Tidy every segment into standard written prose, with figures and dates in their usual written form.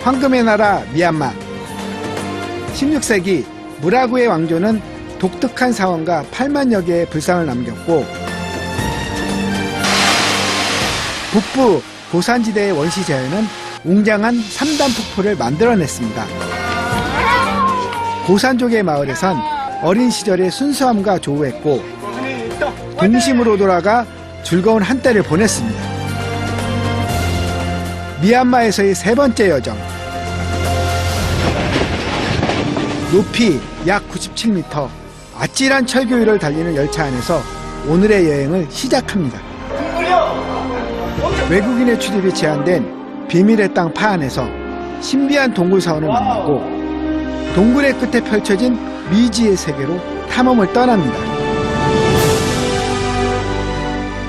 황금의 나라 미얀마. 16세기 무라구의 왕조는 독특한 사원과 8만여 개의 불상을 남겼고 북부 고산지대의 원시 자연은 웅장한 3단 폭포를 만들어냈습니다. 고산족의 마을에선 어린 시절의 순수함과 조우했고 동심으로 돌아가 즐거운 한때를 보냈습니다. 미얀마에서의 세 번째 여정. 높이 약 97m, 아찔한 철교 위를 달리는 열차 안에서 오늘의 여행을 시작합니다. 외국인의 출입이 제한된 비밀의 땅 파안에서 신비한 동굴 사원을 만나고 동굴의 끝에 펼쳐진 미지의 세계로 탐험을 떠납니다.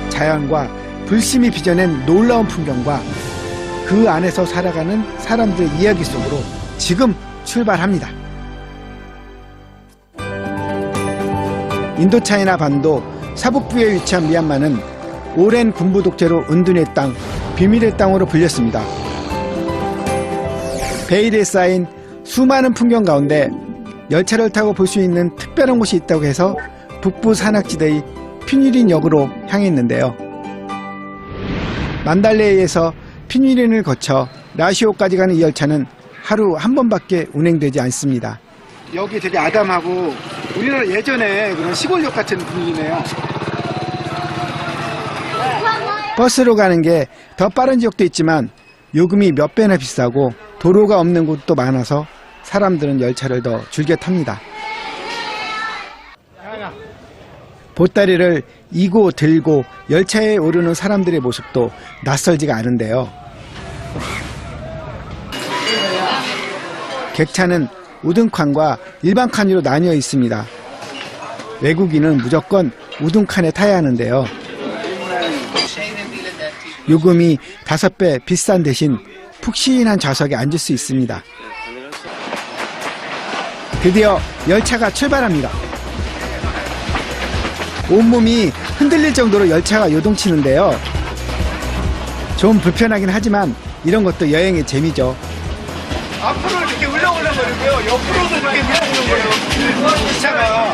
자연과 불심이 빚어낸 놀라운 풍경과 그 안에서 살아가는 사람들의 이야기 속으로 지금 출발합니다. 인도차이나 반도 사북부에 위치한 미얀마는 오랜 군부 독재로 은둔의 땅, 비밀의 땅으로 불렸습니다. 베일에 쌓인 수많은 풍경 가운데 열차를 타고 볼 수 있는 특별한 곳이 있다고 해서 북부 산악지대의 피뉴린역으로 향했는데요. 만달레이에서 피뉴린을 거쳐 라시오까지 가는 이 열차는 하루 한 번밖에 운행되지 않습니다. 여기 되게 아담하고 우리나라 예전에 그런 시골역 같은 분위기네요. 버스로 가는 게 더 빠른 지역도 있지만 요금이 몇 배나 비싸고 도로가 없는 곳도 많아서 사람들은 열차를 더 즐겨 탑니다. 보따리를 이고 들고 열차에 오르는 사람들의 모습도 낯설지가 않은데요. 객차는 우등칸과 일반 칸으로 나뉘어 있습니다. 외국인은 무조건 우등칸에 타야 하는데요. 요금이 5배 비싼 대신 푹신한 좌석에 앉을 수 있습니다. 드디어 열차가 출발합니다. 온몸이 흔들릴 정도로 열차가 요동치는데요. 좀 불편하긴 하지만 이런 것도 여행의 재미죠. 앞으로 이렇게 울렁울렁거리고요. 옆으로도 이렇게 울렁울렁거려요. 기차가.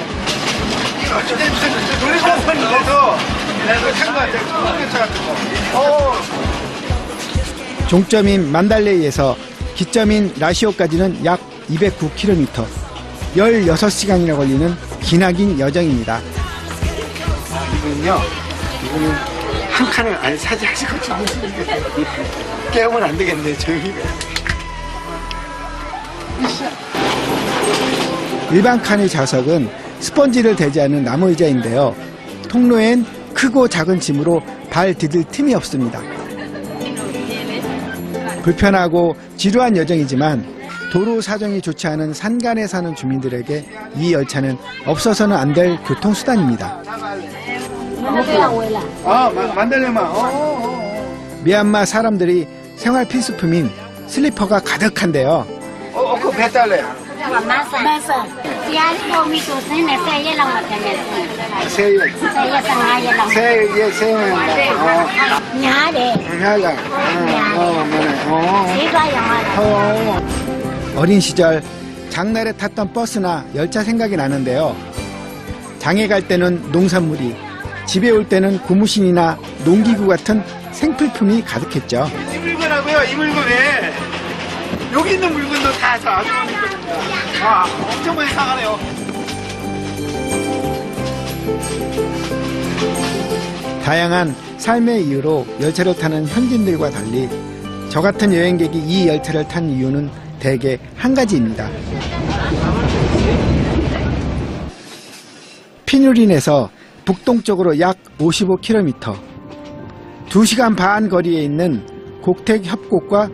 어쨌든 무슨 놀이동산에서 탄 것 같아요. 기차 같은 거. 종점인 만달레이에서 기점인 라시오까지는 약 209km, 16시간이나 걸리는 기나긴 여정입니다. 이거는요, 이거는 한 칸을 안 사지 하시거든요. 깨우면 안 되겠네, 저희. 일반 칸의 좌석은 스펀지를 대지 않은 나무 의자인데요. 통로엔 크고 작은 짐으로 발 디딜 틈이 없습니다. 불편하고 지루한 여정이지만 도로 사정이 좋지 않은 산간에 사는 주민들에게 이 열차는 없어서는 안 될 교통수단입니다. 미얀마 사람들이 생활 필수품인 슬리퍼가 가득한데요. 그 배달래. 어린 시절 장날에 탔던 버스나 열차 생각이 나는데요. 장에 갈 때는 농산물이, 집에 올 때는 고무신이나 농기구 같은 생필품이 가득했죠. 이 물건하고요, 이 물건에 여기 있는 물건도 다 저 아주머니거든요. 엄청 많이 사가네요. 다양한 삶의 이유로 열차를 타는 현지인들과 달리 저 같은 여행객이 이 열차를 탄 이유는 대개 한 가지입니다. 피뉴린에서 북동쪽으로 약 55km, 2시간 반 거리에 있는 곡택 협곡과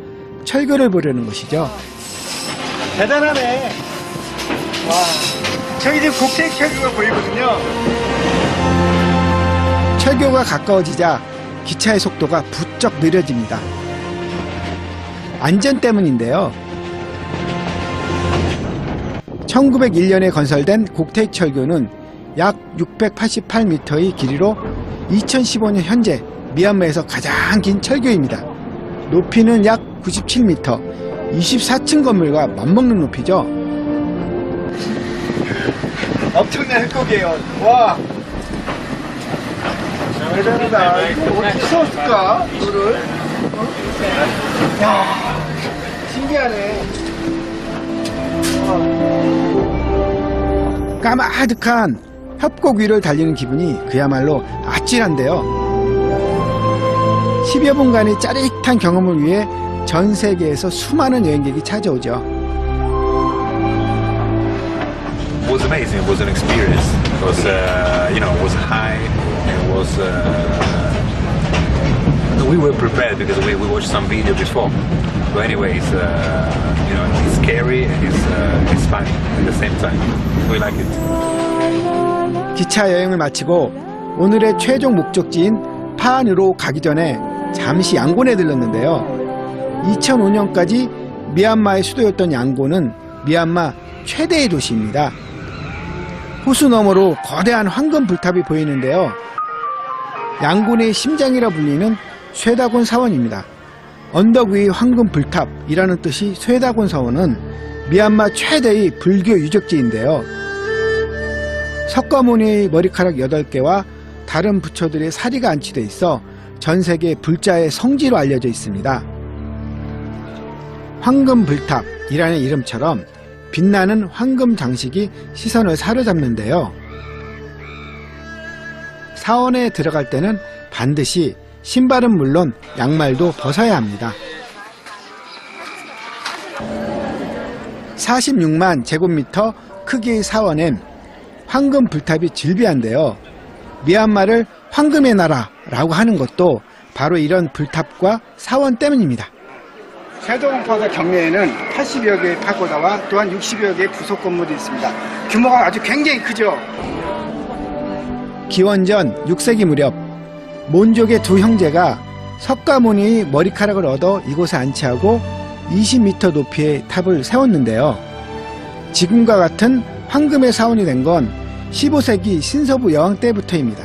철교를 보려는 것이죠. 대단하네. 와, 저기 지금 곡택 철교가 보이거든요. 철교가 가까워지자 기차의 속도가 부쩍 느려집니다. 안전 때문인데요. 1901년에 건설된 곡택 철교는 약 688m의 길이로 2015년 현재 미얀마에서 가장 긴 철교입니다. 높이는 약 97m, 24층 건물과 맞먹는 높이죠. 엄청난 흙곡이에요. 와, 대단하다. 이거 어떻게 써왔을까? 이거를? 야, 신기하네. 까마득한 협곡 위를 달리는 기분이 그야말로 아찔한데요. 10여 분간의 짜릿한 경험을 위해 전 세계에서 수많은 여행객이 찾아오죠. It was amazing. It was an experience. It was, it was high. It was. We were prepared because we watched some video before. But anyway, it's scary and it's funny at the same time. We like it. 기차 여행을 마치고 오늘의 최종 목적지인 파안으로 가기 전에 잠시 양곤에 들렀는데요. 2005년까지 미얀마의 수도였던 양곤은 미얀마 최대의 도시입니다. 호수 너머로 거대한 황금 불탑이 보이는데요. 양곤의 심장이라 불리는 쇠다곤 사원입니다. 언덕 위의 황금 불탑이라는 뜻이 쇠다곤 사원은 미얀마 최대의 불교 유적지인데요. 석가모니의 머리카락 8개와 다른 부처들의 사리가 안치되어 있어 전 세계 불자의 성지로 알려져 있습니다. 황금 불탑이라는 이름처럼 빛나는 황금 장식이 시선을 사로잡는데요. 사원에 들어갈 때는 반드시 신발은 물론 양말도 벗어야 합니다. 46만 제곱미터 크기의 사원엔 황금 불탑이 질비한데요. 미얀마를 황금의 나라라고 하는 것도 바로 이런 불탑과 사원 때문입니다. 쇠다곤파도 경내에는 80여 개의 파고다와 또한 60여 개의 부속 건물이 있습니다. 규모가 아주 굉장히 크죠. 기원전 6세기 무렵 몬족의 두 형제가 석가모니의 머리카락을 얻어 이곳에 안치하고 20m 높이의 탑을 세웠는데요. 지금과 같은 황금의 사원이 된 건 15세기 신서부 여왕 때부터입니다.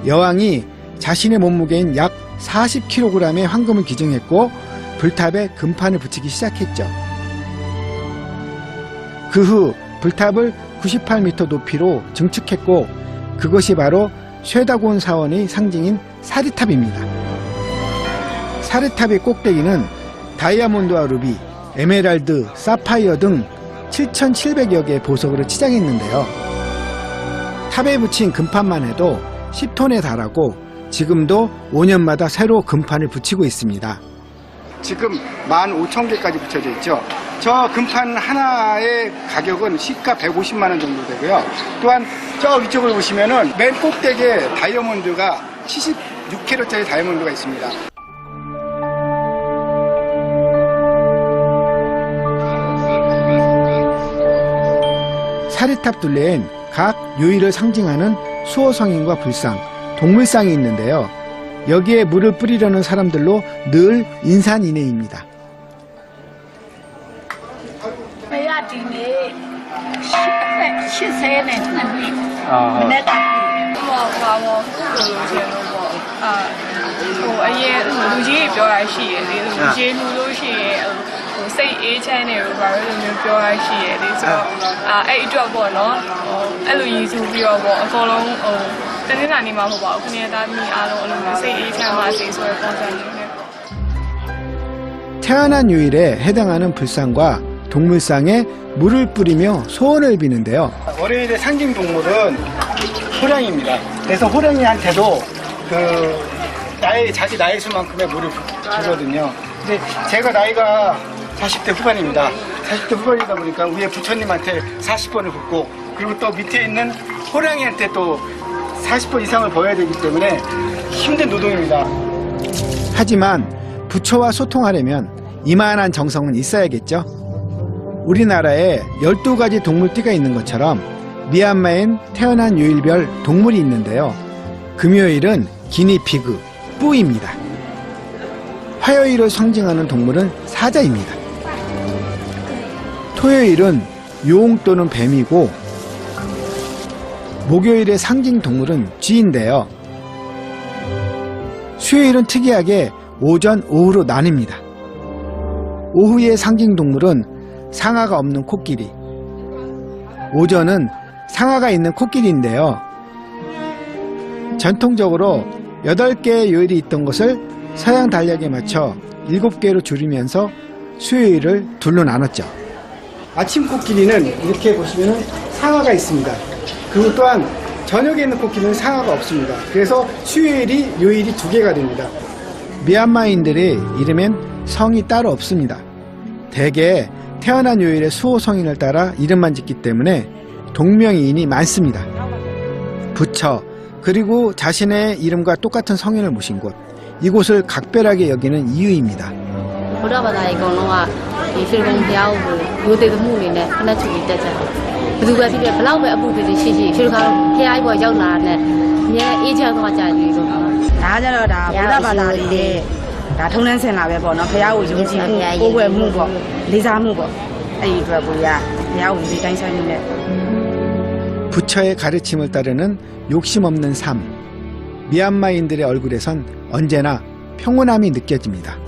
여왕이 자신의 몸무게인 약 40kg의 황금을 기증했고 불탑에 금판을 붙이기 시작했죠. 그 후 불탑을 98m 높이로 증축했고 그것이 바로 쇠다곤 사원의 상징인 사리탑입니다. 사리탑의 꼭대기는 다이아몬드와 루비, 에메랄드, 사파이어 등 7,700여 개의 보석으로 치장했는데요. 탑에 붙인 금판만 해도 10톤에 달하고 지금도 5년마다 새로 금판을 붙이고 있습니다. 지금 15,000개까지 붙여져 있죠. 저 금판 하나의 가격은 시가 150만 원 정도 되고요. 또한 저 위쪽을 보시면은 맨 꼭대기에 다이아몬드가 76캐럿짜리 다이아몬드가 있습니다. 사리탑 둘레엔 각 요일을 상징하는 수호성인과 불상, 동물상이 있는데요. 여기에 물을 뿌리려는 사람들로 늘 인산인해입니다. 태어난 요일에 해당하는 불상과 동물상에 물을 뿌리며 소원을 비는데요. 월요일의 상징 동물은 호랑이입니다. 그래서 호랑이한테도 자기 나이 수만큼의 물을 주거든요. 근데 제가 나이가 40대 후반입니다. 40대 후반이다 보니까 위에 부처님한테 40번을 붓고 그리고 또 밑에 있는 호랑이한테 또 40번 이상을 버려야 되기 때문에 힘든 노동입니다. 하지만 부처와 소통하려면 이만한 정성은 있어야겠죠. 우리나라에 12가지 동물띠가 있는 것처럼 미얀마엔 태어난 요일별 동물이 있는데요. 금요일은 기니피그, 뿌입니다. 화요일을 상징하는 동물은 사자입니다. 토요일은 용 또는 뱀이고 목요일의 상징 동물은 쥐인데요. 수요일은 특이하게 오전, 오후로 나뉩니다. 오후의 상징동물은 상아가 없는 코끼리, 오전은 상아가 있는 코끼리인데요. 전통적으로 8개의 요일이 있던 것을 서양 달력에 맞춰 7개로 줄이면서 수요일을 둘로 나눴죠. 아침 코끼리는 이렇게 보시면 상아가 있습니다. 그리고 또한 저녁에 있는 코끼리는 상아가 없습니다. 그래서 수요일이 요일이 2개가 됩니다. 미얀마인들의 이름엔 성이 따로 없습니다. 대개 태어난 요일의 수호 성인을 따라 이름만 짓기 때문에 동명이인이 많습니다. 부처 그리고 자신의 이름과 똑같은 성인을 모신 곳, 이곳을 각별하게 여기는 이유입니다. 부처의 가르침을 따르는 욕심 없는 삶, 미얀마인들의 얼굴에선 언제나 평온함이 느껴집니다.